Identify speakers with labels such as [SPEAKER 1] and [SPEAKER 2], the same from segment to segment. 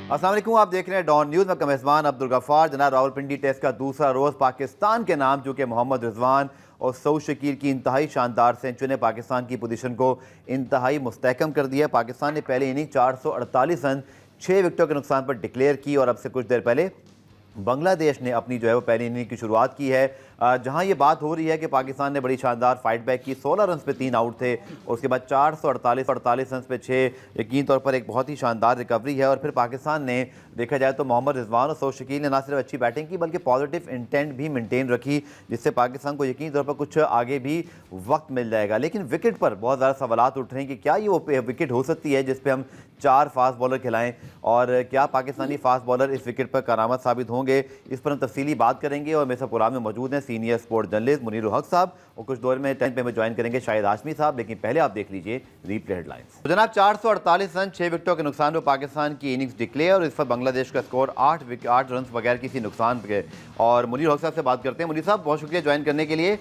[SPEAKER 1] अस्सलाम वालेकुम, आप देख रहे हैं डॉन न्यूज़ में कमेज़बान अब्दुल गफ्फार। जनाब रावलपिंडी टेस्ट का दूसरा रोज़ पाकिस्तान के नाम जो कि मोहम्मद रिजवान और सऊद शकील की इंतहाई शानदार सेंचुरी ने पाकिस्तान की पोजीशन को इंतहाई मुस्तहकम कर दिया। पाकिस्तान ने पहले इनिंग 448 रन 6 विकेटों के नुकसान पर डिक्लेयर की और अब से कुछ देर पहले बांग्लादेश ने अपनी जो है वो पहली इनिंग की शुरुआत की है, जहां ये बात हो रही है कि पाकिस्तान ने बड़ी शानदार फाइट बैक की। 16 रन पे 3 आउट थे और उसके बाद 448 रन पे 6। यकीन तौर पर एक बहुत ही शानदार रिकवरी है। और फिर पाकिस्तान ने देखा जाए तो मोहम्मद रिजवान और सऊद शकील ने ना सिर्फ अच्छी बैटिंग की बल्कि पॉजिटिव इंटेंट भी मेंटेन रखी, जिससे पाकिस्तान को यकीन तौर पर कुछ आगे भी वक्त मिल जाएगा। लेकिन विकेट पर बहुत ज़्यादा सवाल उठ रहे हैं कि क्या ये वो विकेट हो सकती है जिस पर हम 4 फास्ट बॉलर खिलाएं, और क्या पाकिस्तानी फास्ट बॉलर इस विकेट पर करामत साबित होंगे। इस पर हम तफसीली बात करेंगे और मेरे साथ प्रोग्राम में मौजूद हैं सीनियर स्पोर्ट जर्नलिस्ट मुनीर हक साहब, और कुछ दौर में 10 पे में ज्वाइन करेंगे शाहिद हाशमी साहब। लेकिन पहले आप देख लीजिए रीप्ले हेडलाइंस। तो जनाब 448 रन 6 विकेटों के नुकसान पर पाकिस्तान की इनिंग्स डिक्लेयर और इस पर बांग्लादेश का स्कोर 8 रन बगैर किसी नुकसान के। और मुनीर हक साहब से बात करते हैं। मुनीर साहब बहुत शुक्रिया ज्वाइन करने के लिए।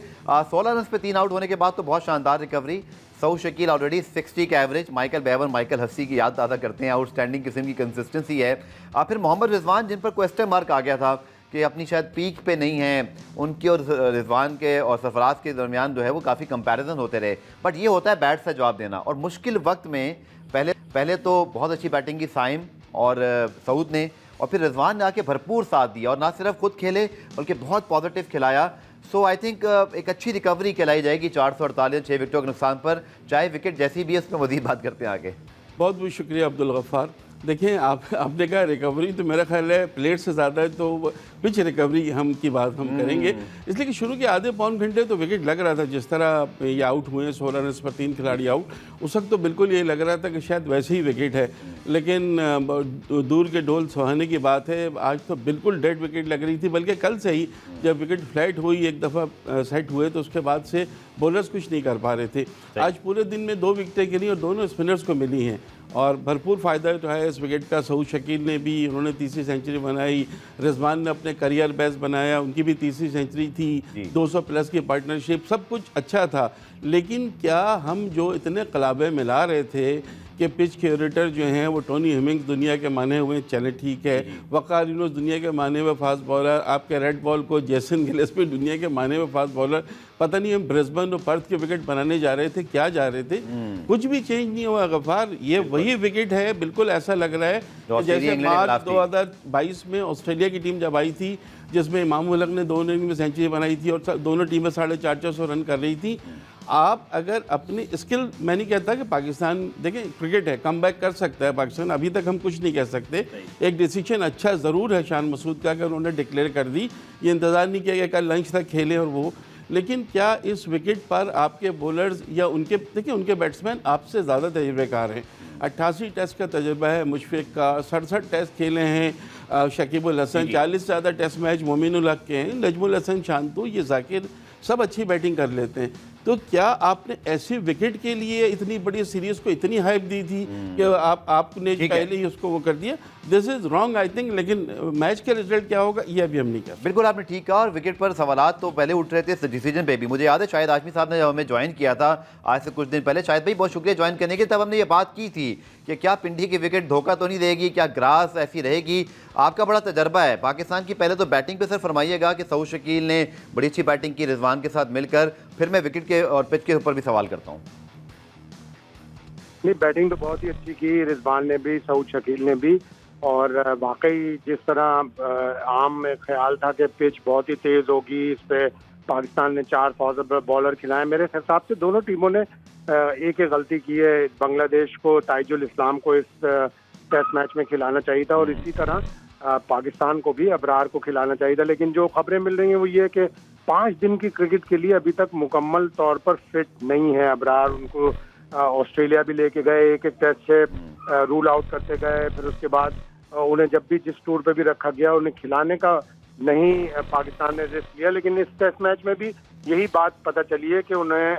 [SPEAKER 1] 16 रन पे 3 आउट होने के बाद तो बहुत शानदार रिकवरी। सऊद शकील ऑलरेडी 60 का एवरेज, माइकल बेवन माइकल हस्सी की याद ताज़ा करते हैं, आउटस्टैंडिंग किस्म की कंसिस्टेंसी है। फिर मोहम्मद रिजवान जिन पर क्वेश्चन मार्क आ गया था कि अपनी शायद पीक पे नहीं हैं, उनके और रिजवान के और सरफराज के दरमियान जो है वो काफ़ी कंपैरिजन होते रहे। बट ये होता है बैट से जवाब देना, और मुश्किल वक्त में पहले तो बहुत अच्छी बैटिंग की साइम और सऊद ने, और फिर रिजवान ने आके भरपूर साथ दिया और ना सिर्फ खुद खेले बल्कि बहुत पॉजिटिव खिलाया। सो आई थिंक एक अच्छी रिकवरी कहलाई जाएगी 448 6 विकेटों के नुकसान पर, चाहे विकेट जैसी भी है। उस पर मज़ीद बात करते हैं आगे।
[SPEAKER 2] बहुत बहुत शुक्रिया अब्दुल गफ्फार। देखिए आपने कहा रिकवरी, तो मेरा ख्याल है प्लेट से ज़्यादा है तो पिच रिकवरी की बात हम करेंगे, इसलिए कि शुरू के आधे पौन घंटे तो विकेट लग रहा था। जिस तरह ये आउट हुए 16 रन पर 3 खिलाड़ी आउट, उस वक्त तो बिल्कुल ये लग रहा था कि शायद वैसे ही विकेट है। लेकिन दूर के डोल सुहाने की बात है, आज तो बिल्कुल डेड विकेट लग रही थी। बल्कि कल से ही जब विकेट फ्लैट हुई, एक दफ़ा सेट हुए, तो उसके बाद से बॉलर्स कुछ नहीं कर पा रहे थे। आज पूरे दिन में 2 विकेटें गिरी और दोनों स्पिनर्स को मिली हैं, और भरपूर फ़ायदा उठाया इस विकेट का। सऊद शकील ने भी, उन्होंने तीसरी सेंचुरी बनाई। रिजवान ने अपने करियर बेस्ट बनाया, उनकी भी तीसरी सेंचुरी थी। 200 प्लस की पार्टनरशिप, सब कुछ अच्छा था। लेकिन क्या हम जो इतने कलाबे मिला रहे थे कि पिच क्यूरेटर जो हैं वो टोनी हेमिंग्स दुनिया के माने हुए, चले ठीक है, वकार यूनुस दुनिया के माने हुए फास्ट बॉलर, आपके रेड बॉल को जेसन गिलेस्पी दुनिया के माने हुए फास्ट बॉलर, पता नहीं हम ब्रिस्बेन और पर्थ के विकेट बनाने जा रहे थे, क्या जा रहे थे, कुछ भी चेंज नहीं हुआ गफ्फार। ये वही विकेट है, बिल्कुल ऐसा लग रहा है जैसे मार्च 2022 में ऑस्ट्रेलिया की टीम जब आई थी, जिसमें इमाम उल हक ने 2 इनिंग में सेंचुरी बनाई थी और दोनों टीमें 450 रन कर रही थी। आप अगर अपनी स्किल, मैं नहीं कहता कि पाकिस्तान, देखें क्रिकेट है, कम बैक कर सकता है पाकिस्तान, अभी तक हम कुछ नहीं कह सकते। एक डिसीजन अच्छा ज़रूर है शान मसूद का कि उन्होंने डिक्लेयर कर दी, ये इंतज़ार नहीं किया कि कल लंच तक खेले और वो। लेकिन क्या इस विकेट पर आपके बॉलर्स या उनके, देखिए उनके बैट्समैन आपसे ज़्यादा तजुर्बेकार हैं। 88 टेस्ट का तजुर्बा है मुशफिक का, 67 टेस्ट खेले हैं शकीबुल हसन, 40 से ज़्यादा टेस्ट मैच मोमिनुल हक के हैं, नजमुल हसन शांतु, ये जाकिर, सब अच्छी बैटिंग कर लेते हैं। तो क्या आपने ऐसे विकेट के लिए इतनी बड़ी सीरीज़ को इतनी हाइप दी थी कि आपने पहले ही उसको वो कर दिया? This is wrong I think. लेकिन मैच का रिजल्ट क्या होगा ये अभी हम नहीं कर सकते।
[SPEAKER 1] बिल्कुल आपने ठीक कहा, और विकेट पर सवालात तो पहले उठ रहे थे इस डिसीजन पे भी। मुझे याद है शाहिद हाशमी साहब ने जब हमें ज्वाइन किया था आज से कुछ दिन पहले, शाहिद भाई बहुत शुक्रिया ज्वाइन करने के, तब हमने ये बात की थी कि क्या पिंडी की विकेट धोखा तो नहीं देगी, क्या ग्रास ऐसी रहेगी। आपका बड़ा तजर्बा है पाकिस्तान की, पहले तो बैटिंग पे सिर्फ फरमाइएगा कि सऊद शकील ने बड़ी अच्छी बैटिंग की रिजवान के साथ मिलकर, फिर मैं विकेट के और पिच के ऊपर भी सवाल करता हूँ।
[SPEAKER 3] नहीं, बैटिंग तो बहुत ही अच्छी की रिजवान ने भी, सऊद शकील ने भी, और वाकई जिस तरह आम में ख्याल था कि पिच बहुत ही तेज होगी, इस पे पाकिस्तान ने 4 फास्ट बॉलर खिलाए। मेरे हिसाब से दोनों टीमों ने एक ही गलती की है। बांग्लादेश को ताइजुल इस्लाम को इस टेस्ट मैच में खिलाना चाहिए था, और इसी तरह पाकिस्तान को भी अबरार को खिलाना चाहिए था। लेकिन जो खबरें मिल रही हैं वो ये है कि 5 दिन की क्रिकेट के लिए अभी तक मुकम्मल तौर पर फिट नहीं है अबरार। उनको ऑस्ट्रेलिया भी लेके गए, एक टेस्ट से रूल आउट करते गए, फिर उसके बाद उन्हें जब भी जिस टूर पे भी रखा गया उन्हें खिलाने का नहीं पाकिस्तान ने रिस्क लिया। लेकिन इस टेस्ट मैच में भी यही बात पता चली है कि उन्हें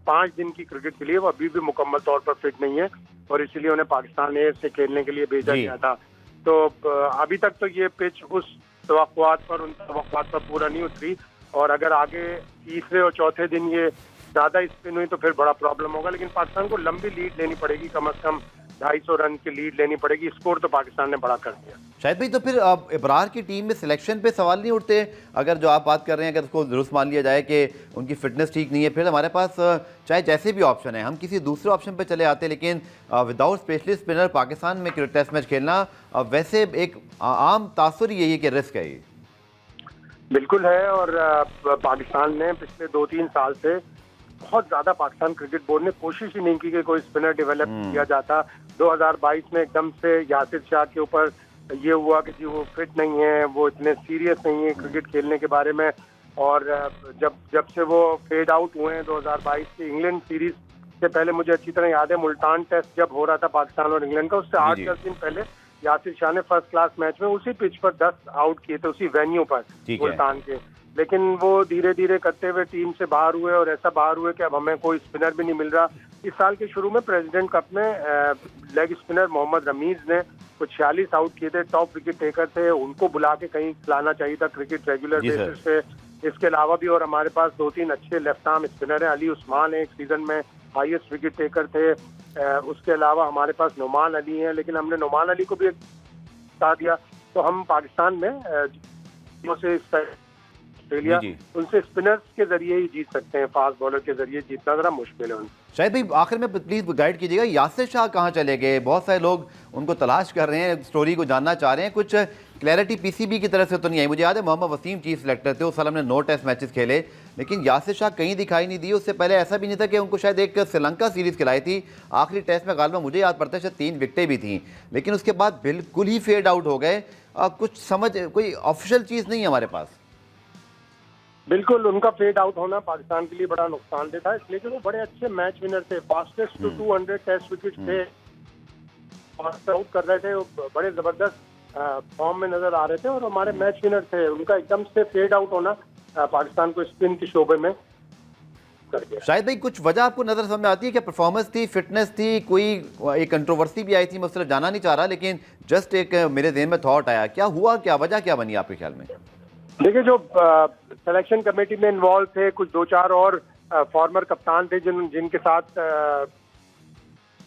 [SPEAKER 3] 5 दिन की क्रिकेट के लिए वो अभी भी मुकम्मल तौर पर फिट नहीं है, और इसीलिए उन्हें पाकिस्तान ए से खेलने के लिए भेजा गया था। तो अभी तक तो ये पिच उस तवक्कुआत पर पूरा नहीं उतरी, और अगर आगे तीसरे और चौथे दिन ये ज़्यादा स्पिन हुई तो फिर बड़ा प्रॉब्लम होगा। लेकिन पाकिस्तान को लंबी लीड लेनी पड़ेगी, कम से कम 250 रन की लीड लेनी पड़ेगी। स्कोर तो पाकिस्तान ने बड़ा कर दिया।
[SPEAKER 1] शायद भाई, तो फिर अब इब्रार की टीम में सिलेक्शन पे सवाल नहीं उठते? अगर जो आप बात कर रहे हैं, अगर उसको दुरुस्त मान लिया जाए कि उनकी फिटनेस ठीक नहीं है, फिर हमारे पास चाहे जैसे भी ऑप्शन है, हम किसी दूसरे ऑप्शन पे चले आते, लेकिन विदाउट स्पेशलिस्ट स्पिनर पाकिस्तान में टेस्ट मैच खेलना वैसे एक आम तासुर यही है कि रिस्क है ये।
[SPEAKER 3] बिल्कुल है, और पाकिस्तान ने पिछले 2-3 साल से बहुत ज्यादा, पाकिस्तान क्रिकेट बोर्ड ने कोशिश ही नहीं की कि कोई स्पिनर डेवलप किया जाता। 2022 में एकदम से यासिर शाह के ऊपर ये हुआ कि जी वो फिट नहीं है, वो इतने सीरियस नहीं है क्रिकेट खेलने के बारे में, और जब से वो फेड आउट हुए हैं 2022 के इंग्लैंड सीरीज से पहले, मुझे अच्छी तरह याद है मुल्तान टेस्ट जब हो रहा था पाकिस्तान और इंग्लैंड का, उससे 8-10 दिन पहले यासिर शाह ने फर्स्ट क्लास मैच में उसी पिच पर 10 आउट किए थे, उसी वेन्यू पर मुल्तान के। लेकिन वो धीरे धीरे करते हुए टीम से बाहर हुए, और ऐसा बाहर हुए कि अब हमें कोई स्पिनर भी नहीं मिल रहा। इस साल के शुरू में प्रेसिडेंट कप में लेग स्पिनर मोहम्मद रमीज ने कुछ 46 आउट किए थे, टॉप विकेट टेकर थे, उनको बुला के कहीं खिलाना चाहिए था क्रिकेट रेगुलर बेसिस पे। इसके अलावा भी और हमारे पास 2-3 अच्छे लेफ्ट आर्म स्पिनर हैं। अली उस्मान एक सीजन में हाईएस्ट विकेट टेकर थे। उसके अलावा हमारे पास नुमान अली हैं, लेकिन हमने नुमान अली को भी बता दिया। तो हम पाकिस्तान में से ऑस्ट्रेलिया, उनसे स्पिनर्स के जरिए ही जीत सकते हैं, फास्ट बॉलर के जरिए जीतना जरा मुश्किल है उनसे।
[SPEAKER 1] शायद भाई आखिर में प्लीज गाइड कीजिएगा, यासिर शाह कहाँ चले गए? बहुत सारे लोग उनको तलाश कर रहे हैं, स्टोरी को जानना चाह रहे हैं, कुछ क्लैरिटी पीसीबी की तरफ से तो नहीं आई। मुझे याद है मोहम्मद वसीम चीफ सेलेक्टर थे, उस साल हमने 9 टेस्ट मैचेस खेले, लेकिन यासिर शाह कहीं दिखाई नहीं दिए। उससे पहले ऐसा भी नहीं था कि उनको शायद एक श्रीलंका सीरीज खिलाई थी, आखिरी टेस्ट में गालिबा मुझे याद पड़ता है शायद 3 विकेटें भी थी, लेकिन उसके बाद बिल्कुल ही फेड आउट हो गए। कुछ समझ, कोई ऑफिशियल चीज़ नहीं है हमारे पास।
[SPEAKER 3] बिल्कुल, उनका फेड आउट होना पाकिस्तान के लिए बड़ा नुकसानदेह था, इसलिए कि वो बड़े अच्छे मैच विनर थे, फास्टेस्ट टू 200 टेस्ट विकेट थे, फास्ट आउट कर रहे थे, बड़े जबरदस्त फॉर्म में नजर आ रहे थे और हमारे मैच विनर थे। उनका एकदम से फेड आउट होना पाकिस्तान को स्पिन के शोबे में कर गया।
[SPEAKER 1] शायद भाई कुछ वजह आपको नजर समझ में आती है? क्या परफॉर्मेंस थी, फिटनेस थी, कोई एक कंट्रोवर्सी भी आई थी, मैं उस तरफ जाना नहीं चाह रहा, लेकिन जस्ट एक मेरे ज़हन में थॉट आया, क्या हुआ, क्या वजह क्या बनी आपके ख्याल में?
[SPEAKER 3] देखिए, जो सिलेक्शन कमेटी में इन्वॉल्व थे, कुछ 2-4 और फॉर्मर कप्तान थे जिनके साथ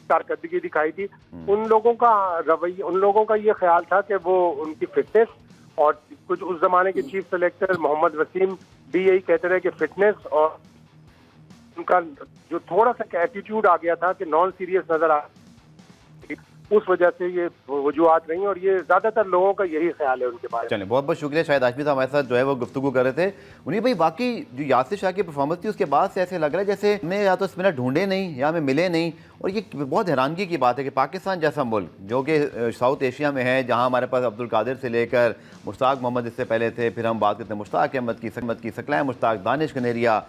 [SPEAKER 3] कारकर्दगी दिखाई थी, उन लोगों का रवैया, उन लोगों का ये ख्याल था कि वो उनकी फिटनेस, और कुछ उस जमाने के चीफ सेलेक्टर मोहम्मद वसीम भी यही कहते रहे कि फिटनेस और उनका जो थोड़ा सा एटीट्यूड आ गया था कि नॉन सीरियस नजर आ, उस वजह से ये वजूहत रही, और ये ज्यादातर लोगों का यही ख्याल है उनके बारे में।
[SPEAKER 1] चलिए, बहुत बहुत शुक्रिया। शायद आजमी साहब हमारे साथ जो है वो गुफ्तगू कर रहे थे। उन्हीं भाई, बाकी जो यासिर शाह की परफॉर्मेंस थी उसके बाद से ऐसे लग रहा है जैसे हमें या तो स्पिनर ढूंढे नहीं या हमें मिले नहीं, और ये बहुत हैरानगी की बात है कि पाकिस्तान जैसा मुल्क जो कि साउथ एशिया में है, जहाँ हमारे पास अब्दुल कादिर से लेकर मुश्ताक मोहम्मद इससे पहले थे, फिर हम बात करते हैं मुश्ताक अहमद की, सकलैन मुश्ताक, दानिश कनेरिया,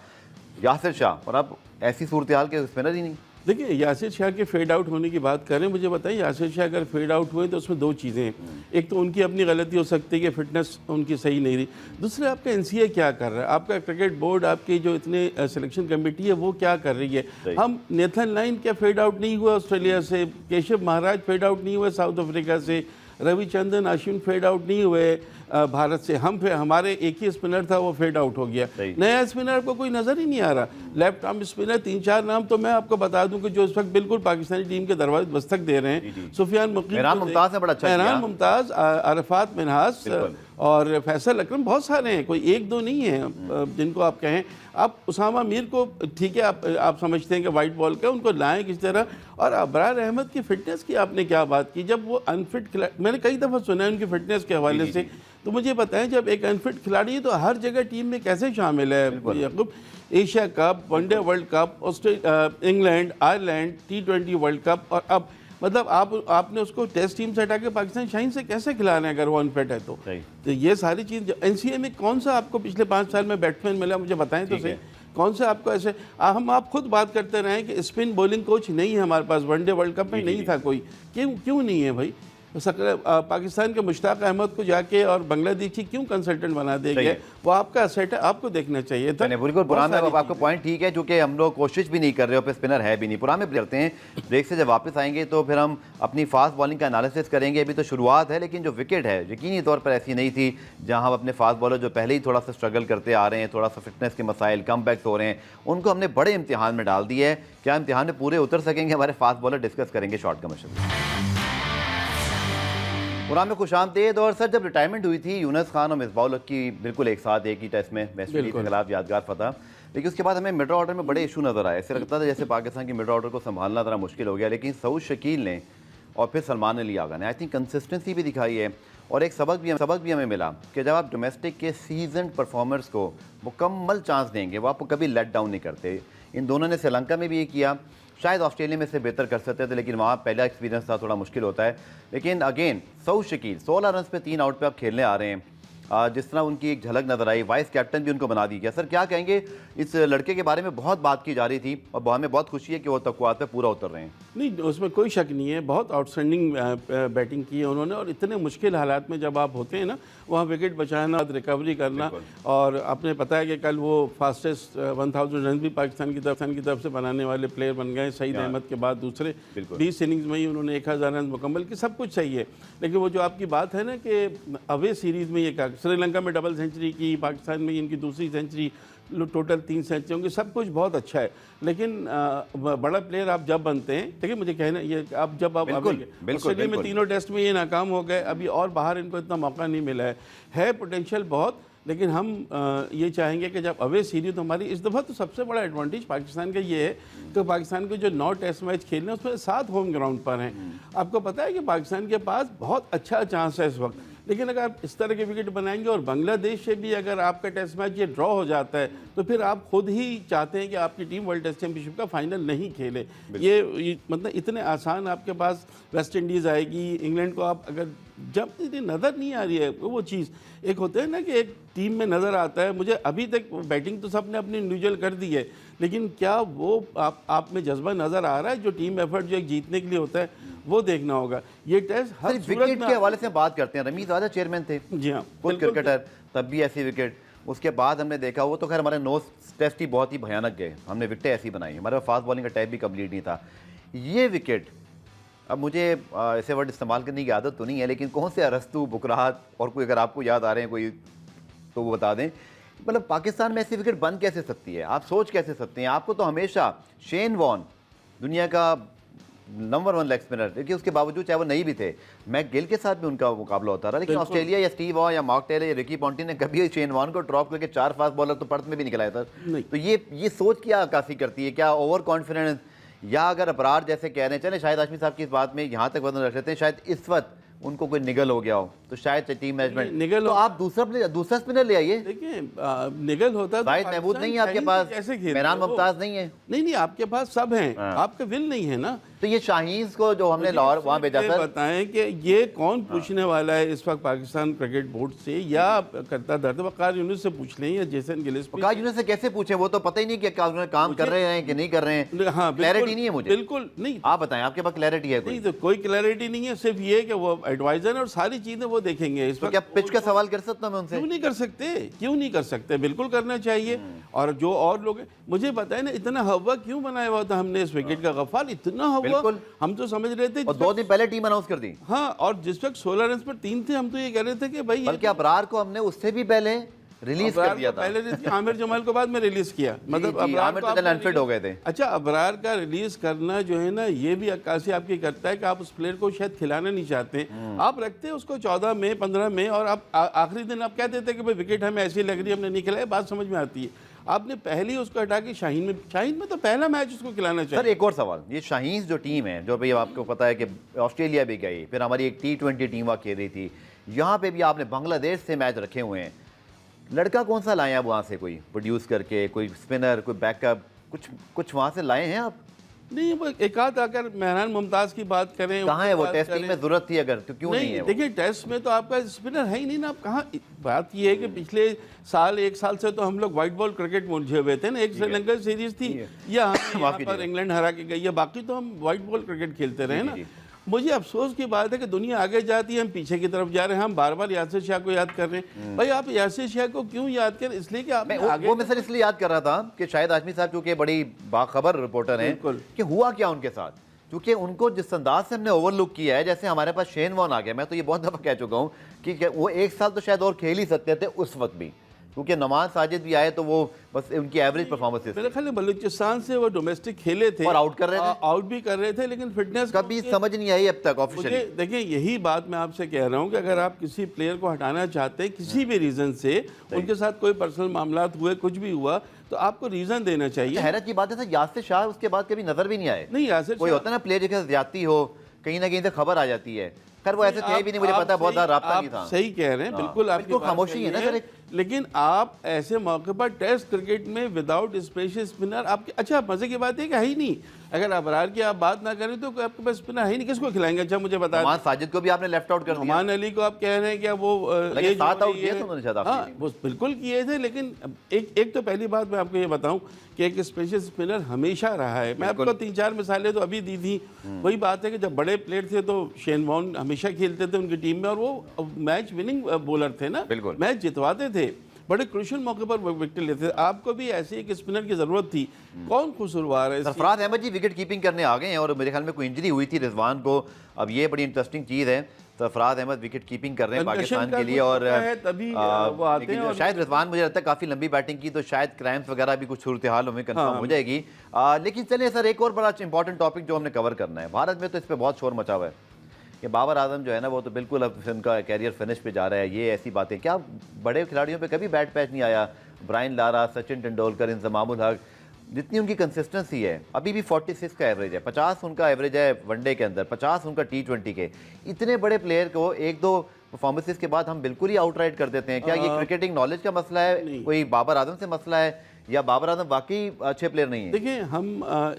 [SPEAKER 1] यासिर शाह, और अब ऐसी सूरत हाल के स्पिनर ही नहीं।
[SPEAKER 2] देखिए, यासिर शाह के फेड आउट होने की बात करें, मुझे बताइए यासिर शाह अगर फेड आउट हुए तो उसमें 2 चीज़ें हैं। एक तो उनकी अपनी गलती हो सकती है कि फिटनेस उनकी सही नहीं रही, दूसरा आपका एनसीए क्या कर रहा है, आपका क्रिकेट बोर्ड, आपकी जो इतने सिलेक्शन कमेटी है वो क्या कर रही है। हम नेथन लाइन क्या फेड आउट नहीं हुआ ऑस्ट्रेलिया से, केशव महाराज फेड आउट नहीं हुए साउथ अफ्रीका से, रविचंद्रन अश्विन फेड आउट नहीं हुए भारत से, हम हमारे एक ही स्पिनर था वो फेड आउट हो गया। नया स्पिनर को कोई नज़र ही नहीं आ रहा। लेफ्ट आर्म स्पिनर 3-4 नाम तो मैं आपको बता दूं कि जो इस वक्त बिल्कुल पाकिस्तानी टीम के दरवाजे दस्तक दे रहे हैं, सुफियान मुकीम,
[SPEAKER 1] मेहरान मुमताज़ ने बड़ा अच्छा किया,
[SPEAKER 2] मुमताज़, अरफात मिनहास और फैसल अकरम, बहुत सारे हैं, कोई 1-2 नहीं है जिनको आप कहें। आप उसामा मीर को ठीक है, आप समझते हैं कि वाइट बॉल का, उनको लाएं किस तरह। और अबरार अहमद की फिटनेस की आपने क्या बात की, जब वो अनफिट खिलाड़ी, मैंने कई दफ़ा सुना है उनकी फिटनेस के हवाले से, तो मुझे बताएं जब एक अनफिट खिलाड़ी है तो हर जगह टीम में कैसे शामिल है Yakub? Asia cup, one day world cup, England, Ireland, T20 world cup, और अब मतलब आपने उसको टेस्ट टीम से हटा के पाकिस्तान शाहीन से कैसे खिला रहे हैं अगर वो अनफिट है तो ये सारी चीज़। एनसीए में कौन सा आपको पिछले 5 साल में बैट्समैन मिला, मुझे बताएं तो सही, कौन सा आपको ऐसे हम आप खुद बात करते रहे कि स्पिन बॉलिंग कोच नहीं है हमारे पास, वनडे वर्ल्ड कप में नहीं था कोई, क्यों नहीं है भाई? पाकिस्तान के मुश्ताक अहमद को जाके और बांग्लादेश की क्यों कंसल्टेंट बना दिया गया, वो आपका असेट है, आपको देखना चाहिए था।
[SPEAKER 1] बिल्कुल बुरा में आपका पॉइंट ठीक है, क्योंकि हम लोग कोशिश भी नहीं कर रहे हो, पे स्पिनर है भी नहीं। पुराने करते हैं, ब्रेक से जब वापस आएंगे तो फिर हम अपनी फास्ट बॉलिंग का एनालिसिस करेंगे। अभी तो शुरुआत है, लेकिन जो विकेट है यकीनी तौर पर ऐसी नहीं थी, जहां हम अपने फास्ट बॉलर जो पहले ही थोड़ा सा स्ट्रगल करते आ रहे हैं, थोड़ा सा फिटनेस के मसाइल, कम बैक्स हो रहे हैं, उनको हमने बड़े इम्तिहान में डाल दिया है। क्या इम्तिहान में पूरे उतर सकेंगे हमारे फास्ट बॉलर, डिस्कस करेंगे शॉर्ट कमर्शियल। पुराने में खुशामदीद। और सर, जब रिटायरमेंट हुई थी यूनुस खान और मिसबाह-उल-हक की बिल्कुल एक साथ एक ही टेस्ट में वेस्ट इंडीज के खिलाफ यादगार फतह, लेकिन उसके बाद हमें मिडल ऑर्डर में बड़े इशू नजर आए। ऐसे लगता था जैसे पाकिस्तान की मिडल ऑर्डर को संभालना ज़रा मुश्किल हो गया, लेकिन सऊद शकील ने और फिर सलमान अली आगा ने आई थिंक कंसिस्टेंसी भी दिखाई है। और एक सबक भी हमें मिला कि जब आप डोमेस्टिक के सीजन परफॉर्मर्स को मुकम्मल चांस देंगे, वो आपको कभी लेट डाउन नहीं करते। इन दोनों ने श्रीलंका में भी ये किया, शायद ऑस्ट्रेलिया में से बेहतर कर सकते थे, लेकिन वहाँ पहला एक्सपीरियंस था, थोड़ा मुश्किल होता है। लेकिन अगेन सऊद शकील 16 रन पे 3 आउट पे आप खेलने आ रहे हैं। जिस तरह उनकी एक झलक नजर आई, वाइस कैप्टन भी उनको बना दी गया। सर क्या कहेंगे, इस लड़के के बारे में बहुत बात की जा रही थी और हमें बहुत खुशी है कि वो तक़वात पे पूरा उतर रहे हैं।
[SPEAKER 2] नहीं, उसमें कोई शक नहीं है, बहुत आउटस्टैंडिंग बैटिंग की है उन्होंने। और इतने मुश्किल हालात में जब आप होते हैं ना, वहाँ विकेट बचाना, रिकवरी करना, और आपने पता है कि कल वो फास्टेस्ट 1000 रन भी पाकिस्तान की तरफ से बनाने वाले प्लेयर बन गए। सईद अहमद के बाद दूसरे 20 इनिंग्स में ही उन्होंने 1000 रन मुकम्मल की। सब कुछ सही है, लेकिन वो जो आपकी बात है ना कि अवे सीरीज़ में ये श्रीलंका में डबल सेंचुरी की, पाकिस्तान में इनकी दूसरी सेंचुरी, टोटल 3 सेंचुरी होंगे, सब कुछ बहुत अच्छा है। लेकिन बड़ा प्लेयर आप जब बनते हैं, देखिए मुझे कहना ये, आप जब आप ऑस्ट्रेलिया में तीनों टेस्ट में ये नाकाम हो गए, अभी और बाहर इनको इतना मौका नहीं मिला है पोटेंशियल बहुत। लेकिन हम ये चाहेंगे कि जब अवे सीरीज, तो हमारी इस दफ़ा तो सबसे बड़ा एडवांटेज पाकिस्तान का ये है कि पाकिस्तान के जो 9 टेस्ट मैच खेलने हैं उसमें 7 होम ग्राउंड पर हैं। आपको पता है कि पाकिस्तान के पास बहुत अच्छा चांस है इस वक्त। लेकिन अगर आप इस तरह के विकेट बनाएंगे और बांग्लादेश से भी अगर आपका टेस्ट मैच ये ड्रॉ हो जाता है, तो फिर आप खुद ही चाहते हैं कि आपकी टीम वर्ल्ड टेस्ट चैंपियनशिप का फाइनल नहीं खेले। ये मतलब इतने आसान आपके पास वेस्ट इंडीज़ आएगी, इंग्लैंड को आप अगर जब नज़र नहीं आ रही है वो चीज़, एक होता है ना कि एक टीम में नज़र आता है। मुझे अभी तक बैटिंग तो सबने अपनी इंडिविजुअल कर दी है, लेकिन क्या वो आप में जज्बा नज़र आ रहा है जो टीम एफर्ट जो एक जीतने के लिए होता है, वो देखना होगा। ये टेस्ट हर
[SPEAKER 1] विकेट के हवाले से बात करते हैं, रमीज आजा चेयरमैन थे,
[SPEAKER 2] जी हाँ,
[SPEAKER 1] खुद क्रिकेटर, तब भी ऐसी विकेट। उसके बाद हमने देखा, वो तो खैर हमारे 9 टेस्ट ही बहुत ही भयानक गए, हमने विकेटें ऐसी बनाई, हमारे फास्ट बॉलिंग का टाइप भी कंप्लीट नहीं था। ये विकेट, अब मुझे ऐसे वर्ड इस्तेमाल करने की आदत तो नहीं है, लेकिन कौन से अरस्तु, बुकरात और कोई अगर आपको याद आ रहे हैं कोई तो वो बता दें। मतलब पाकिस्तान में ऐसी विकेट बन कैसे सकती है, आप सोच कैसे सकते हैं? आपको तो हमेशा शेन वॉन दुनिया का नंबर 1 लेग स्पिनर, लेकिन उसके बावजूद चाहे वो नहीं भी थे, मैक गिल के साथ भी उनका मुकाबला होता रहा, लेकिन ऑस्ट्रेलिया या स्टीव वॉ या मार्क टेलर या रिकी पॉन्टिंग ने कभी शेन वॉन को ड्रॉप करके 4 फास्ट बॉलर तो पर्थ में भी निकलाया था। तो ये सोच क्या अक्कासी करती है? क्या ओवर कॉन्फिडेंस, या अगर अपराध जैसे कह रहे हैं, चले शायद हाशमी साहब की इस बात में यहाँ तक वजन रख लेते हैं, शायद इस वक्त उनको कोई निगल हो गया हो, तो शायद टीम मैनेजमेंट निगल, तो आप दूसरा स्पिनर ले आइए।
[SPEAKER 2] देखिए निगल होता है,
[SPEAKER 1] शायद महमूद नहीं है आपके पास, मेहरान मुमताज नहीं है,
[SPEAKER 2] नहीं आपके पास सब हैं, आपका विल नहीं है ना।
[SPEAKER 1] तो ये शाहीन को जो हमने लाहौर वहाँ भेजा था,
[SPEAKER 2] बताएं कि ये कौन पूछने वाला है इस वक्त पाकिस्तान क्रिकेट बोर्ड से, या करता दर्द वकार यूनुस से पूछ लें या जेसन गिलिस।
[SPEAKER 1] वकार यूनुस से कैसे पूछें, वो तो पता ही नहीं कि काम कर रहे हैं कि नहीं कर रहे हैं।
[SPEAKER 2] हाँ,
[SPEAKER 1] क्लैरिटी नहीं है मुझे,
[SPEAKER 2] बिल्कुल नहीं।
[SPEAKER 1] आप बताएं, आपके पास क्लैरिटी है?
[SPEAKER 2] नहीं, तो कोई क्लैरिटी नहीं है, सिर्फ ये कि वो एडवाइजर और सारी चीजें वो देखेंगे। इस
[SPEAKER 1] वक्त क्या पिच का सवाल कर सकता हूं मैं उनसे?
[SPEAKER 2] क्यों नहीं कर सकते, क्यों नहीं कर सकते, बिल्कुल करना चाहिए। और जो और लोग, मुझे बताए ना, इतना हवा क्यों बनाया हुआ था हमने इस विकेट का, गफार इतना हवा, हम तो समझ रहे थे।
[SPEAKER 1] और 2 दिन पहले टीम अनाउंस कर दी।
[SPEAKER 2] हाँ, और जिस वक्त 16 रन पर 3 थे, हम तो ये कह रहे थे कि भाई,
[SPEAKER 1] बल्कि अबरार को हमने उससे भी पहले रिलीज कर दिया था।
[SPEAKER 2] पहले रिलीज आमिर जमाल को बाद में रिलीज किया, मतलब
[SPEAKER 1] अबरार तो अनफिट हो गए थे।
[SPEAKER 2] अच्छा, अबरार का रिलीज करना जो है ना, ये भी अक्कासी आपकी करता है कि आप उस प्लेयर को शायद खिलाना नहीं चाहते, आप रखते हैं उसको 14 में 15 में, और आप आखिरी दिन आप कहते थे कि भाई विकेट हमें ऐसी लग रही है, हमने नहीं खिलाया। बात समझ में आती है। आपने पहले ही उसको हटा के शाहीन में तो पहला मैच उसको खिलाना चाहिए।
[SPEAKER 1] सर एक और सवाल, ये शाहीन जो टीम है, जो भाई आपको पता है कि ऑस्ट्रेलिया भी गई, फिर हमारी एक T20 टीम वहाँ खेल रही थी, यहाँ पे भी आपने बांग्लादेश से मैच रखे हुए हैं, लड़का कौन सा लाए आप वहाँ से, कोई प्रोड्यूस करके, कोई स्पिनर, कोई बैकअप, कुछ वहाँ से लाए हैं आप?
[SPEAKER 2] नहीं, वो एक आध, अगर मेहरान मुमताज की बात करें,
[SPEAKER 1] कहाँ है वो? टेस्टिंग में जरूरत थी अगर, तो क्यों नहीं है?
[SPEAKER 2] देखिए टेस्ट में तो आपका स्पिनर है ही नहीं ना, आप कहाँ। बात ये है कि पिछले साल 1 साल से तो हम लोग व्हाइट बॉल क्रिकेट मुरझे हुए थे ना। एक श्रीलंका सीरीज थी, या यहाँ पर इंग्लैंड हरा के गई है, बाकी तो हम व्हाइट बॉल क्रिकेट खेलते रहे ना। मुझे अफसोस की बात है कि दुनिया आगे जाती है, हम पीछे की तरफ जा रहे हैं। हम बार बार यासिर शाह को याद कर रहे हैं। भाई आप यासिर शाह को क्यों याद करें? इसलिए कि आप आगे
[SPEAKER 1] वो मैं सर इसलिए याद कर रहा था कि शायद आजमी साहब चूंकि बड़ी बाखबर रिपोर्टर हैं
[SPEAKER 2] बिल्कुल।
[SPEAKER 1] कि हुआ क्या उनके साथ, क्योंकि उनको जिस अंदाज से हमने ओवरलुक किया है, जैसे हमारे पास शेन वॉर्न आ गया, मैं तो ये बहुत दफ़ा कह चुका हूँ कि वो एक साल तो शायद और खेल ही सकते थे उस वक्त भी, क्योंकि नमाज साजिद भी आए तो वो बस उनकी एवरेज परफॉर्मेंस
[SPEAKER 2] मेरे ख्याल में बलूचिस्तान से वो डोमेस्टिक खेले थे
[SPEAKER 1] और आउट कर रहे थे,
[SPEAKER 2] आउट भी कर रहे थे, लेकिन फिटनेस
[SPEAKER 1] कभी समझ नहीं आई अब तक ऑफिशियली।
[SPEAKER 2] मुझे देखिए यही बात मैं आपसे कह रहा हूँ कि अगर आप किसी प्लेयर को हटाना चाहते हैं किसी भी रीज़न से, उनके साथ कोई पर्सनल मामला हुए, कुछ भी हुआ, तो आपको रीज़न देना चाहिए।
[SPEAKER 1] हैरत की बात है सर, यासिर शाह उसके बाद कभी नजर भी नहीं आए।
[SPEAKER 2] नहीं यासिर
[SPEAKER 1] कोई होता है ना प्लेयर के साथ ज्यादती हो, कहीं ना कहीं से खबर आ जाती है। खैर वो ऐसे थे भी नहीं, मुझे पता बहुत ज़्यादा राब्ता नहीं था।
[SPEAKER 2] सही कह रहे हैं, बिल्कुल आपकी
[SPEAKER 1] बिल्कुल
[SPEAKER 2] बात
[SPEAKER 1] खामोशी
[SPEAKER 2] सही
[SPEAKER 1] है ना सर एक।
[SPEAKER 2] लेकिन आप ऐसे मौके पर टेस्ट क्रिकेट में विदाउट स्पेशल स्पिनर आपके, अच्छा मजे की बात है कि है ही नहीं। अगर अबरार की आप बात ना करें तो आपके पास स्पिनर है ही नहीं, किसको खिलाएंगे? अच्छा मुझे बता
[SPEAKER 1] नमान साजिद को भी आपने लेफ्ट आउट कर दिया।
[SPEAKER 2] नमान अली को आप कह रहे हैं क्या वो
[SPEAKER 1] लेकिन 7 आउट किए थे उन्होंने शायद
[SPEAKER 2] हाँ
[SPEAKER 1] आपकी।
[SPEAKER 2] वो बिल्कुल किए थे, लेकिन एक तो पहली बात मैं आपको ये बताऊं कि एक स्पेशल स्पिनर हमेशा रहा है। मैं आपको 3-4 मिसालें तो अभी दी थी। वही बात है कि जब बड़े प्लेयर थे तो शेन वॉर्न हमेशा खेलते थे उनकी टीम में, और वो मैच विनिंग बॉलर थे ना,
[SPEAKER 1] बिल्कुल।
[SPEAKER 2] मैच जितवाते थे, बड़े क्रूशियल मौके पर विकेट लेते थे। आपको भी ऐसे एक स्पिनर की जरूरत थी। कौन कसूरवार है?
[SPEAKER 1] सरफराज अहमद जी विकेट कीपिंग करने आ गए हैं और मेरे ख्याल में कोई इंजरी हुई थी रिजवान को। अब ये बड़ी इंटरेस्टिंग चीज़ है, सरफराज अहमद विकेट कीपिंग कर रहे हैं पाकिस्तान के लिए, और
[SPEAKER 2] तभी वो आते हैं। और
[SPEAKER 1] शायद रिजवान मुझे लगता है काफ़ी लंबी बैटिंग की, तो शायद क्रैम्स वगैरह भी कुछ सूरत हाल हमें कंफर्म हो जाएगी। लेकिन चलिए सर, एक और बड़ा इंपॉर्टेंट टॉपिक जो हमने कवर करना है, भारत में तो इस पर बहुत शोर मचा हुआ है कि बाबर आजम जो है ना वो तो बिल्कुल अब उनका कैरियर फिनिश पे जा रहा है। ये ऐसी बातें, क्या बड़े खिलाड़ियों पे कभी बैट पैच नहीं आया? ब्रायन लारा, सचिन तेंदुलकर, इंजमाम उल हक, जितनी उनकी कंसिस्टेंसी है, अभी भी 46 का एवरेज है, 50 उनका एवरेज है वनडे के अंदर, 50 उनका T20 के। इतने बड़े प्लेयर को 1-2 परफॉर्मेंसेस के बाद हम बिल्कुल ही आउटराइट कर देते हैं। क्या ये क्रिकेटिंग नॉलेज का मसला है, कोई बाबर आजम से मसला है, या बाबर आजम वाकई अच्छे प्लेयर नहीं है?
[SPEAKER 2] देखिए हम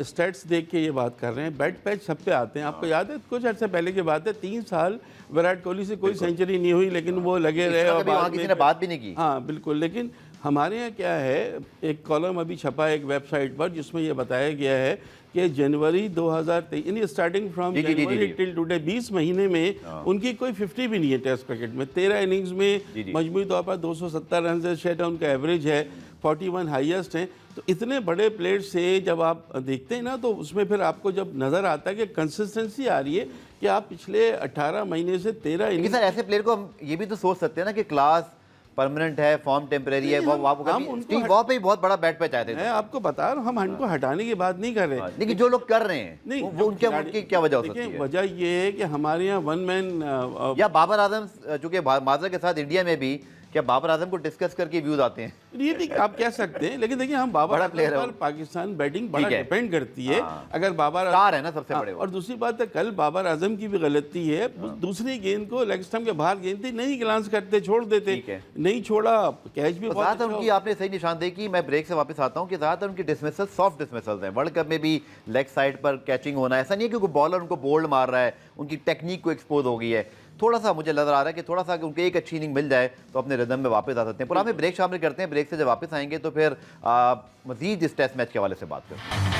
[SPEAKER 2] स्टैट्स देख के ये बात कर रहे हैं, बैट पैच सब पे आते हैं। आपको याद है कुछ अर्से पहले की बात है, 3 साल विराट कोहली से कोई सेंचुरी नहीं हुई, लेकिन वो लगे रहे और
[SPEAKER 1] वहाँ किसी ने बात भी नहीं की।
[SPEAKER 2] हाँ बिल्कुल। लेकिन हमारे यहाँ क्या है, एक कॉलम अभी छपा है एक वेबसाइट पर जिसमें ये बताया गया है कि जनवरी 2023 यानी starting from January till today 20 महीने में उनकी कोई 50 भी नहीं है टेस्ट क्रिकेट में। 13 इनिंग्स में मजमूई तौर पर 270 रन से सेट उनका एवरेज है, 41 हाईएस्ट हैं। तो इतने बड़े प्लेयर से जब आप देखते हैं ना, तो उसमें फिर आपको जब नज़र आता है कि कंसिस्टेंसी आ रही है कि आप पिछले 18 महीने से 13
[SPEAKER 1] लेकिन सर ऐसे प्लेयर को हम ये भी तो सोच सकते हैं ना कि क्लास परमानेंट है, फॉर्म टेम्परेरी है। स्टीव वॉ पे बहुत बड़ा बैट पैच आए थे।
[SPEAKER 2] मैं आपको बता रहा हूँ, हम उनको हटाने की बात नहीं कर रहे,
[SPEAKER 1] लेकिन जो लोग कर रहे हैं
[SPEAKER 2] नहीं
[SPEAKER 1] वो उनकी क्या वजह हो सकती है?
[SPEAKER 2] वजह ये है कि हमारे यहाँ वन मैन
[SPEAKER 1] या बाबर आजम, चूंकि माजरा के साथ इंडिया में भी क्या बाबर आजम को डिस्कस करके व्यूज आते हैं?
[SPEAKER 2] ये भी आप कह सकते हैं, लेकिन देखिए हम बाबर आजम पर पाकिस्तान बैटिंग बड़ा डिपेंड करती है। अगर बाबर
[SPEAKER 1] स्टार है ना सबसे बड़े,
[SPEAKER 2] और दूसरी बात है कल बाबर आजम की भी गलती है, दूसरी गेंद को लेग स्टंप के बाहर गेंद थी, नहीं ग्लांस करते, छोड़ देते, नहीं छोड़ा, कैच भी बहुत
[SPEAKER 1] ज़्यादातर उनकी आपने सही निशानदेही की। मैं ब्रेक से वापस आता हूँ कि ज़्यादातर उनकी डिसमिसल सॉफ्ट डिसमिसल हैं। वर्ल्ड कप में भी लेग साइड पर कैचिंग होना, ऐसा नहीं है कि कोई बॉलर उनको बोल्ड मार रहा है, उनकी टेक्निक को एक्सपोज हो गई है। थोड़ा सा मुझे नजर आ रहा है कि थोड़ा सा उनको एक अच्छी इनिंग मिल जाए तो अपने रिदम में वापस आ सकते हैं। पूरा हमें ब्रेक शामिल करते हैं, ब्रेक से जब वापस आएंगे तो फिर मजीद इस टेस्ट मैच के हवाले से बात करते हैं।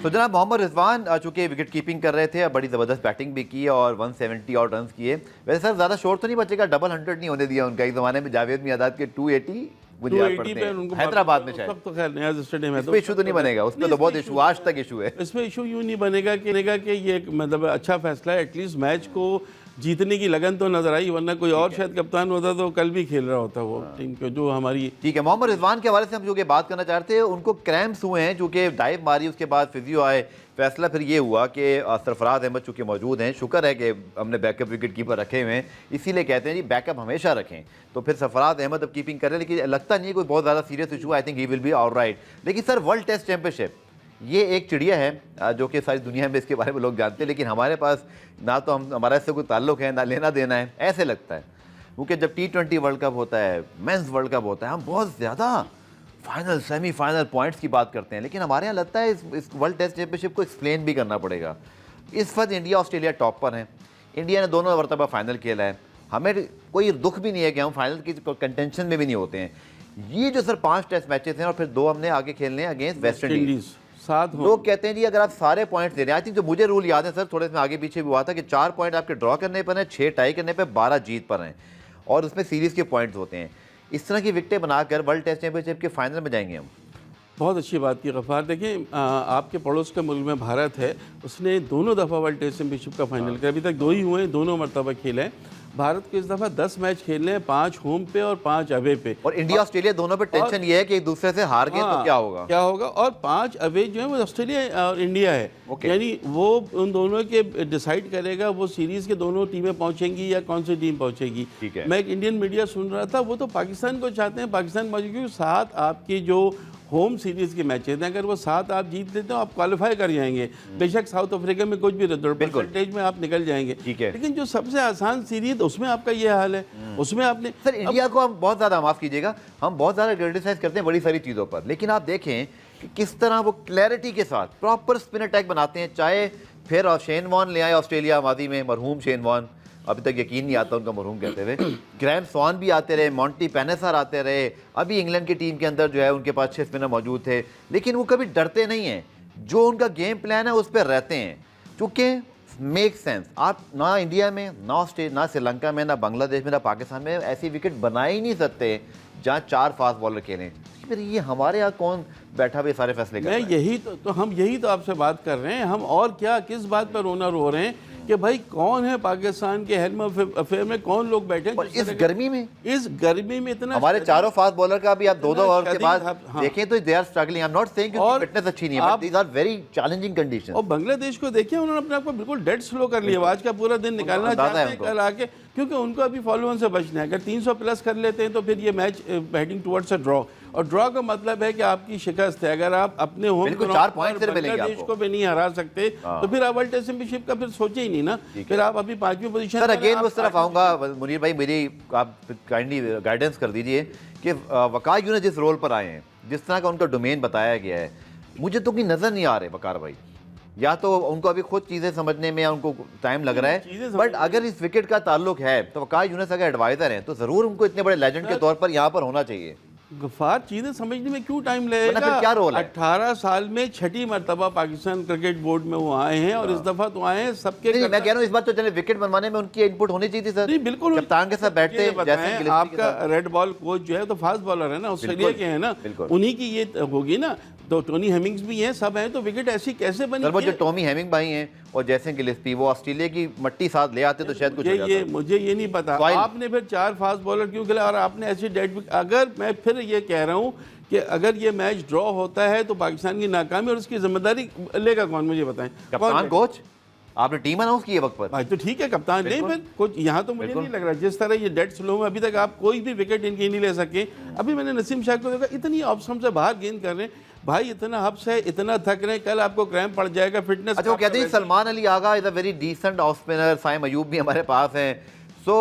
[SPEAKER 1] तो जनाब मोहम्मद रिजवान चूंकि विकेट कीपिंग कर रहे थे, बड़ी ज़बरदस्त बैटिंग भी की और 170 और रन किए। वैसे सर ज़्यादा शोर तो नहीं बचेगा, डबल 100 नहीं होने दिया उनका। एक ज़माने में जावेद मियादाद के 280 मुझे याद पड़ते हैं हैदराबाद में, शायद
[SPEAKER 2] तो खैर नया स्टेडियम है,
[SPEAKER 1] तो इशू तो नहीं बनेगा उसमें, तो बहुत इशू आज तक इशू है।
[SPEAKER 2] इसमें इशू यूँ नहीं बनेगा कि ये मतलब अच्छा फैसला है। एटलीस्ट मैच को जीतने की लगन तो नजर आई, वरना कोई और शायद कप्तान होता तो कल भी खेल रहा होता वो टीम को जो हमारी।
[SPEAKER 1] ठीक है, मोहम्मद रिजवान के हवाले से हम जो कि बात करना चाहते हैं, उनको क्रैम्प्स हुए हैं, जो कि डाइव मारी, उसके बाद फिजियो आए। फैसला फिर ये हुआ कि सरफराज अहमद चूँकि मौजूद हैं, शुक्र है कि हमने बैकअप विकेट कीपर रखे हुए हैं, इसीलिए कहते हैं जी बैकअप हमेशा रखें। तो फिर सरफराज अहमद अब कीपिंग कर रहे हैं, लेकिन लगता नहीं है कोई बहुत ज़्यादा serious issue. I think he will be alright. लेकिन सर वर्ल्ड टेस्ट चैंपियनशिप ये एक चिड़िया है जो कि सारी दुनिया में इसके बारे में लोग जानते हैं, लेकिन हमारे पास ना तो हमारा इससे कोई ताल्लुक है, ना लेना देना है, ऐसे लगता है। क्योंकि जब T20 वर्ल्ड कप होता है, मेंस वर्ल्ड कप होता है, हम बहुत ज़्यादा फाइनल सेमीफाइनल पॉइंट्स की बात करते हैं, लेकिन हमारे यहाँ लगता है इस वर्ल्ड टेस्ट चैंपियनशिप को एक्सप्लेन भी करना पड़ेगा। इस वक्त इंडिया ऑस्ट्रेलिया टॉप पर हैं, इंडिया ने दोनों मरतबा फाइनल खेला है, हमें कोई दुख भी नहीं है कि हम फाइनल की कंटेंशन में भी नहीं होते हैं। ये जो सर 5 टेस्ट मैचेस हैं और फिर 2 हमने आगे खेलने हैं अगेंस्ट वेस्ट इंडीज,
[SPEAKER 2] 7 होम।
[SPEAKER 1] लोग कहते हैं जी अगर आप सारे पॉइंट्स दे रहे हैं, आई थिंक जो मुझे रूल याद है सर, थोड़े इसमें आगे पीछे भी हुआ था कि 4 पॉइंट आपके ड्रॉ करने पर हैं, 6 टाई करने पर, 12 जीत पर हैं, और उसमें सीरीज़ के पॉइंट्स होते हैं। इस तरह की विकेटें बनाकर वर्ल्ड टेस्ट चैंपियनशिप के फाइनल में जाएंगे हम।
[SPEAKER 2] बहुत अच्छी बात की गफ़ार। देखिए आपके पड़ोस के मुल्क में भारत है, उसने दोनों दफ़ा वर्ल्ड टेस्ट चैंपियनशिप का फाइनल किया, अभी तक 2 ही हुए हैं, दोनों मरतबा खेले हैं। भारत को इस दफ़ा 10 मैच खेलने हैं, 5 होम पे और 5 अवे पे।
[SPEAKER 1] और इंडिया ऑस्ट्रेलिया दोनों पे टेंशन ये है कि एक दूसरे से हार गए तो क्या होगा।
[SPEAKER 2] क्या होगा, और 5 अवे जो है वो ऑस्ट्रेलिया और इंडिया है। यानी वो उन दोनों के डिसाइड करेगा वो सीरीज़ के दोनों टीमें पहुंचेंगी या कौन सी टीम पहुंचेगी।
[SPEAKER 1] ठीक है।
[SPEAKER 2] मैं एक इंडियन मीडिया सुन रहा था, वो तो पाकिस्तान को चाहते हैं पाकिस्तान पहुंचे, क्योंकि 7 आपकी जो होम सीरीज़ के मैचेस हैं, अगर वो 7 आप जीत लेते हो आप क्वालिफाई कर जाएंगे। बेशक साउथ अफ्रीका में कुछ भी परसेंटेज में आप निकल जाएंगे।
[SPEAKER 1] ठीक है।
[SPEAKER 2] लेकिन जो सबसे आसान सीरीज उसमें आपका ये हाल है, उसमें आपने
[SPEAKER 1] सर इंडिया को हम बहुत ज़्यादा, माफ़ कीजिएगा, हम बहुत ज़्यादा क्रिटिसाइज करते हैं बड़ी सारी चीज़ों पर, लेकिन आप देखें कि किस तरह वो क्लैरिटी के साथ प्रॉपर स्पिन अटैक बनाते हैं। चाहे फिर शेन वॉन ले आए ऑस्ट्रेलिया माजी में, मरहूम शेन वॉन, अभी तक यकीन नहीं आता उनका मरहूम कहते हुए, ग्रैम स्वान भी आते रहे, मॉन्टी पेनेसर आते रहे, अभी इंग्लैंड की टीम के अंदर जो है उनके पास 6 स्पिनर मौजूद थे, लेकिन वो कभी डरते नहीं हैं, जो उनका गेम प्लान है उस पर रहते हैं, चूँकि मेक सेंस। आप ना इंडिया में, ना ऑस्ट्रेलिया, ना श्रीलंका में, ना बांग्लादेश में, ना पाकिस्तान में ऐसी विकेट बना ही नहीं सकते जहाँ 4 फास्ट बॉलर खेलें। फिर ये हमारे यहाँ कौन बैठा हुए सारे फैसले कर रहा है?
[SPEAKER 2] यही तो हम यही तो आपसे बात कर रहे हैं। हम और क्या, किस बात पर रोना रो रहे हैं कि भाई कौन है पाकिस्तान के हेल्म अफेयर में, कौन लोग बैठे हैं?
[SPEAKER 1] इस गर्मी में
[SPEAKER 2] इतना
[SPEAKER 1] हमारे चारों फास्ट बॉलर का भी आप 2-2 ओवर के बाद
[SPEAKER 2] हाँ।
[SPEAKER 1] देखें तो they are struggling. I am not saying कि उनकी फिटनेस अच्छी नहीं है, but these are very challenging condition.
[SPEAKER 2] और बांग्लादेश को देखिए, उन्होंने अपने आप को बिल्कुल डेड स्लो कर लिया, आज का पूरा दिन निकालना चाहते हैं कल आके, क्योंकि उनको अभी फॉलोअर से बचना है। अगर 300 प्लस कर लेते हैं तो फिर ये match heading towards a draw, और ड्रॉ का मतलब है कि आपकी शिकस्त है। अगर आप अपने होम
[SPEAKER 1] बिल्कुल 4 पॉइंट से मिलेंगे
[SPEAKER 2] बांग्लादेश
[SPEAKER 1] आपको,
[SPEAKER 2] को भी नहीं हरा सकते तो फिर आप वर्ल्ड टेस्ट चैंपियनशिप का फिर सोचे ही नहीं ना। फिर आप अभी 5वीं पोजीशन।
[SPEAKER 1] सर अगेन उस तरफ आऊँगा मुनीर भाई, मेरी आप काइंडली गाइडेंस कर दीजिए कि वकार यूनिस जिस रोल पर आए हैं, जिस तरह का उनका डोमेन बताया गया है, मुझे तो कोई नज़र नहीं आ रहे वकार भाई, या तो उनको अभी खुद चीज़ें समझने में उनको टाइम लग रहा है, बट अगर इस विकेट का ताल्लुक है तो वकार यूनिस अगर एडवाइज़र हैं तो ज़रूर उनको इतने बड़े लेजेंड के तौर पर यहाँ पर होना चाहिए।
[SPEAKER 2] गफ्फार, चीज़ें समझने में क्यों टाइम लगेगा?
[SPEAKER 1] फिर क्या रोल है?
[SPEAKER 2] 18 साल में 6ठी मरतबा पाकिस्तान क्रिकेट बोर्ड में वो आए हैं, और इस दफ़ा तो आए हैं सबके।
[SPEAKER 1] मैं कह रहा हूँ इस बार तो चले विकेट बनवाने में उनकी इनपुट होनी चाहिए थी सर।
[SPEAKER 2] नहीं बिल्कुल,
[SPEAKER 1] कप्तान के साथ बैठते जैसे
[SPEAKER 2] आपका रेड बॉल कोच जो है तो फास्ट बॉलर है ना, ऑस्ट्रेलिया के हैं ना, उन्हीं की ये होगी ना। तो टोनी हेमिंग्स भी हैं, सब हैं, तो विकेट ऐसी कैसे बनी?
[SPEAKER 1] वो जो टॉमी हेमिंग भाई हैं और जैसे गिलेस्पी, वो ऑस्ट्रेलिया की मट्टी साथ ले आते तो शायद कुछ हो जाता।
[SPEAKER 2] मुझे ये नहीं पता आपने फिर 4 फास्ट बॉलर क्यों खेला, और आपने ऐसी डेड। अगर मैं फिर ये कह रहा हूँ कि अगर ये मैच ड्रॉ होता है तो पाकिस्तान की नाकामी, और उसकी जिम्मेदारी लेगा कौन, मुझे बताएं?
[SPEAKER 1] कप्तान, कोच? आपने टीम अनाउंस की है वक्त पर
[SPEAKER 2] भाई, तो ठीक है कप्तान नहीं, फिर कुछ यहाँ तो मुझे नहीं लग रहा जिस तरह ये डेड स्लो में अभी तक आप कोई भी विकेट इनकी नहीं ले सके। अभी मैंने नसीम शाह को देखा, इतनी ऑप्शन से बाहर गेंद कर रहे हैं भाई, इतना हब्स है, इतना थक रहे हैं, कल आपको क्रैम्प पड़ जाएगा फिटनेस।
[SPEAKER 1] अच्छा, वो कहते हैं Salman Ali Agha is a very decent of spinner, Saim Ayub भी हमारे पास हैं, सो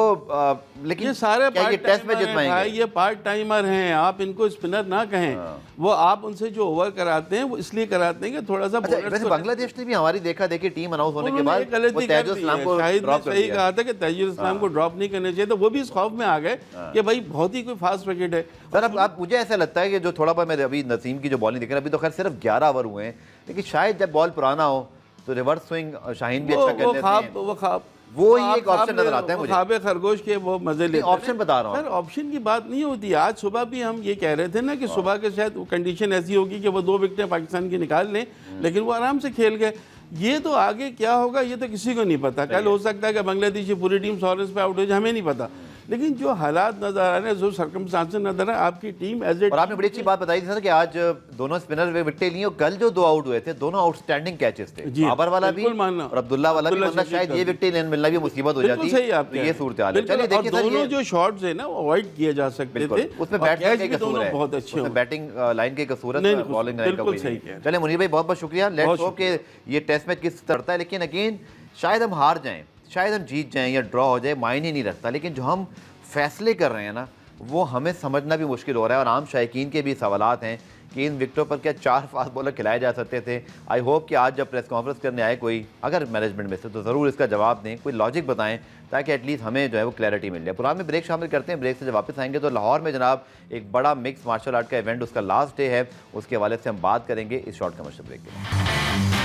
[SPEAKER 1] लेकिन
[SPEAKER 2] ये सारे
[SPEAKER 1] टेस्ट में जितवाएंगे
[SPEAKER 2] भाई, ये पार्ट टाइमर हैं, आप इनको स्पिनर ना कहें। वो आप उनसे जो ओवर कराते हैं वो इसलिए कराते हैं कि थोड़ा सा।
[SPEAKER 1] वैसे बांग्लादेश ने भी हमारी देखा देखी टीम अनाउंस होने के बाद तैजुल इस्लाम को ड्रॉप कर
[SPEAKER 2] दिया। सही कहा था कि तैजुल इस्लाम को ड्रॉप नहीं करना चाहिए, तो वो भी इस खौफ में आ गए कि भाई बहुत ही कोई फास्ट विकेट है।
[SPEAKER 1] सर अब मुझे ऐसा लगता है कि जो थोड़ा बहुत मैं अभी नसीम की जो बॉलिंग देख रहा हूं, अभी तो खैर सिर्फ 11 ओवर हुए हैं, लेकिन शायद जब बॉल पुराना हो तो रिवर्स स्विंग शाहीन भी अच्छा कर लेते हैं। वो ही एक ऑप्शन नजर आता है मुझे।
[SPEAKER 2] खाबे खरगोश के वो मजे लेते हैं।
[SPEAKER 1] ऑप्शन बता रहा हूँ
[SPEAKER 2] सर, ऑप्शन की बात नहीं होती। आज सुबह भी हम ये कह रहे थे ना कि सुबह के शायद कंडीशन ऐसी होगी कि वो 2 विकेटें पाकिस्तान की निकाल लें, लेकिन वो आराम से खेल गए। ये तो आगे क्या होगा ये तो किसी को नहीं पता। कल हो सकता है कि बांग्लादेश की पूरी टीम 100 रन पे आउट हो जाए, हमें नहीं पता। लेकिन जो हालात नजर आ रहे हैं, जो सर्कमस्टांसेस नजर आ, आपकी टीम एज ए,
[SPEAKER 1] और आपने बड़ी अच्छी बात बताई थी सर कि आज दोनों स्पिनर विकेट लिए, और कल जो 2 आउट हुए थे दोनों आउटस्टैंडिंग कैचेस थे, बाबर वाला भी और अब्दुल्ला वाला भी, वरना शायद ये विकेट मिलना भी मुसीबत हो जाती।
[SPEAKER 2] सही आप
[SPEAKER 1] ये सूरत हाल है। चलिए देखिए सर,
[SPEAKER 2] दोनों जो शॉट्स है ना वो अवॉइड किए जा सकते थे,
[SPEAKER 1] उसमें बैटिंग के कसूर है,
[SPEAKER 2] बहुत अच्छे,
[SPEAKER 1] उसमें बैटिंग लाइन के कसूर है, बॉलिंग लाइन का कोई नहीं। चलिए मुनीर भाई बहुत बहुत शुक्रिया। लेट्स होप कि ये टेस्ट मैच किस तरह है, लेकिन अगेन शायद हम हार जाएं, शायद हम जीत जाएं या ड्रॉ हो जाए, मायने नहीं रखता, लेकिन जो हम फैसले कर रहे हैं ना वो हमें समझना भी मुश्किल हो रहा है और आम शायकीन के भी सवालात हैं कि इन विकेटों पर क्या 4 फास्ट बॉलर खिलाए जा सकते थे। आई होप कि आज जब प्रेस कॉन्फ्रेंस करने आए कोई अगर मैनेजमेंट में से तो ज़रूर इसका जवाब दें, कोई लॉजिक बताएं ताकि एटलीस्ट हमें जो है वो क्लैरिटी मिल जाए। पुराने में ब्रेक शामिल करते हैं, ब्रेक से जब वापस आएंगे तो लाहौर में जनाब एक बड़ा मिक्स मार्शल आर्ट का इवेंट, उसका लास्ट डे है, उसके हवाले से हम बात करेंगे इस शॉर्ट कमर्शियल ब्रेक के बाद।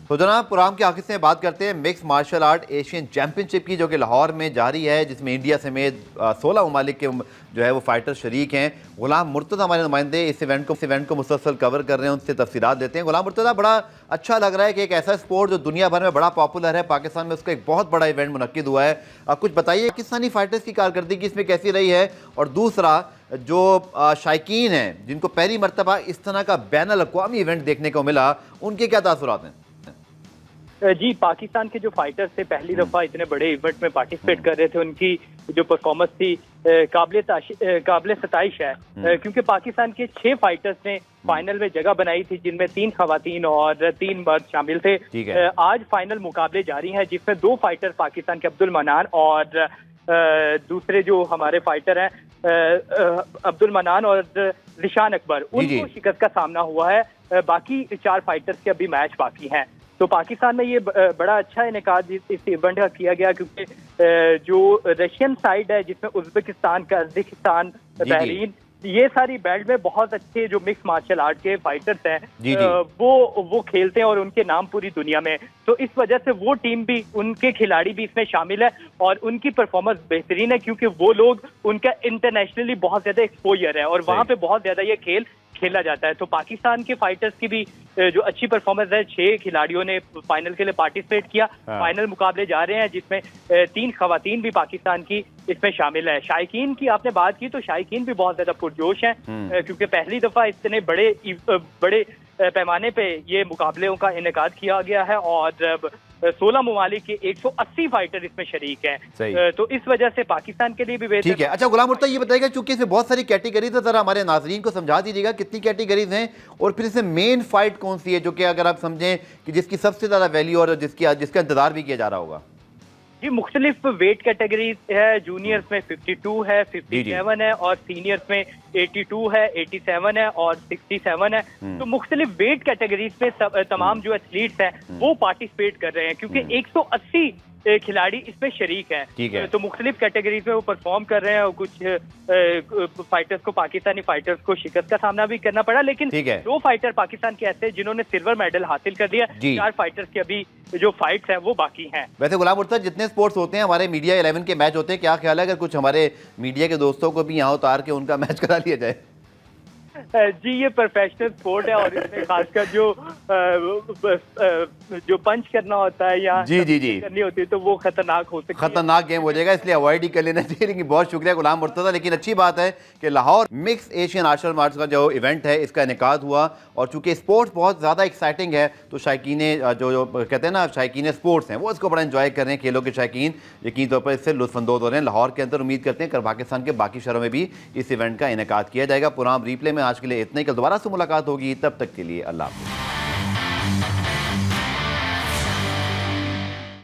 [SPEAKER 1] तो जनाब प्रोग्राम के आखिर से बात करते हैं mix martial art Asian championship की, जो कि लाहौर में जारी है, जिसमें इंडिया समेत 16 ममालिक के जो है वो फाइटर शरीक हैं। गुलाम मुर्तज़ा हमारे नुमाइंदे इस इवेंट को मुसलसल कवर कर रहे हैं, उनसे तफसीलात देते हैं। गुलाम मुर्तज़ा, बड़ा अच्छा लग रहा है कि एक ऐसा स्पोर्ट जो दुनिया भर में बड़ा पॉपुलर है, पाकिस्तान में उसका एक बहुत बड़ा इवेंट मुनक्किद हुआ है। आप कुछ बताइए पाकिस्तानी फाइटर्स की कारकर्दगी इसमें कैसी रही है, और दूसरा जो शायकीन हैं जिनको पहली मरतबा इस तरह का बैनुल अक़वामी इवेंट देखने को मिला, उनके क्या तासुरात हैं?
[SPEAKER 4] जी, पाकिस्तान के जो फाइटर्स थे पहली दफा इतने बड़े इवेंट में पार्टिसिपेट कर रहे थे, उनकी जो परफॉर्मेंस थी काबिल सताइश है, क्योंकि पाकिस्तान के 6 फाइटर्स ने फाइनल में जगह बनाई थी, जिनमें 3 खवातीन और 3 मर्द शामिल थे। आज फाइनल मुकाबले जारी हैं, जिसमें 2 फाइटर पाकिस्तान के अब्दुल मनान और दूसरे जो हमारे फाइटर हैं अब्दुल मनान और रिशान अकबर, उनको शिकस्त का सामना हुआ है। बाकी 4 फाइटर्स के अभी मैच बाकी हैं। तो पाकिस्तान में ये बड़ा अच्छा इनेकाद इस इवेंट का किया गया, क्योंकि जो रशियन साइड है जिसमें उज़्बेकिस्तान, कजाकिस्तान, बहरीन, ये सारी बेल्ट में बहुत अच्छे जो मिक्स मार्शल आर्ट के फाइटर्स हैं वो खेलते हैं और उनके नाम पूरी दुनिया में। तो इस वजह से वो टीम भी, उनके खिलाड़ी भी इसमें शामिल है और उनकी परफॉर्मेंस बेहतरीन है, क्योंकि वो लोग, उनका इंटरनेशनली बहुत ज्यादा एक्सपोजर है और वहाँ पे बहुत ज्यादा ये खेल खेला जाता है। तो पाकिस्तान के फाइटर्स की भी जो अच्छी परफॉर्मेंस है, 6 खिलाड़ियों ने फाइनल के लिए पार्टिसिपेट किया। फाइनल मुकाबले जा रहे हैं, जिसमें 3 खवातीन भी पाकिस्तान की इसमें शामिल है। शायकीन की आपने बात की, तो शायकीन भी बहुत ज्यादा पुरजोश हैं, क्योंकि पहली दफा इतने बड़े पैमाने पे ये मुकाबलों का इनेकाद किया गया है और 16 ममालिक के 180 फाइटर इसमें शरीक हैं। तो इस वजह से पाकिस्तान के लिए भी बेहतर।
[SPEAKER 1] ठीक है। अच्छा गुलाम मुर्तज़ा, ये बताइएगा चूंकि इसमें बहुत सारी कैटेगरीज है, जरा हमारे नाजरीन को समझा दीजिएगा कितनी कैटेगरीज हैं, और फिर इसमें मेन फाइट कौन सी है, जो कि अगर आप समझें कि जिसकी सबसे ज्यादा वैल्यू और जिसका इंतजार भी किया जा रहा होगा।
[SPEAKER 4] जी, मुख्तलिफ वेट कैटेगरीज है। जूनियर्स में 52 है, 57 है, और सीनियर्स में 82 है, 87 है और 67 है। तो मुख्तलिफ वेट कैटेगरीज में तमाम जो एथलीट्स हैं वो पार्टिसिपेट कर रहे हैं, क्योंकि 180 खिलाड़ी इसमें शरीक हैं। तो मुख्तलिफ कैटेगरीज में वो परफॉर्म कर रहे हैं और कुछ फाइटर्स को, पाकिस्तानी फाइटर्स को शिकस्त का सामना भी करना पड़ा, लेकिन 2 फाइटर पाकिस्तान के ऐसे जिन्होंने सिल्वर मेडल हासिल कर दिया। 4 फाइटर्स के अभी जो फाइट्स हैं वो बाकी हैं।
[SPEAKER 1] वैसे गुलाम मुर्तज़ा, जितने स्पोर्ट्स होते हैं, हमारे मीडिया 11 के मैच होते हैं, क्या ख्याल है अगर कुछ हमारे मीडिया के दोस्तों को भी यहाँ उतार के उनका मैच करा लिया जाए?
[SPEAKER 4] जी, ये प्रोफेशनल स्पोर्ट है और इसमें खासकर जो पंच करना होता है या करनी होती है तो वो खतरनाक हो सकती है,
[SPEAKER 1] खतरनाक गेम हो जाएगा, इसलिए अवॉइड ही कर लेना चाहिए। लेकिन बहुत शुक्रिया गुलाम मुर्तज़ा। लेकिन अच्छी बात है कि Lahore mix Asian martial arts का जो इवेंट है इसका इनेकाद हुआ, और चूंकि स्पोर्ट्स बहुत ज़्यादा एक्साइटिंग है तो शायकीन जो कहते हैं ना शायकीन स्पोर्ट्स हैं वो इसको बड़ा इंजॉय कर रहे हैं। खेलों के शायकीन यकीन तौर पर इससे लुत्फ़अंदोज़ हो रहे हैं। लाहौर के अंदर उम्मीद करते हैं कि पाकिस्तान के बाकी शहरों में भी इस इवेंट का इनेकाद किया जाएगा। प्रोग्राम रिप्ले में आज के लिए इतना ही, कल दोबारा से मुलाकात होगी, तब तक के लिए अल्लाह हाफ़िज़।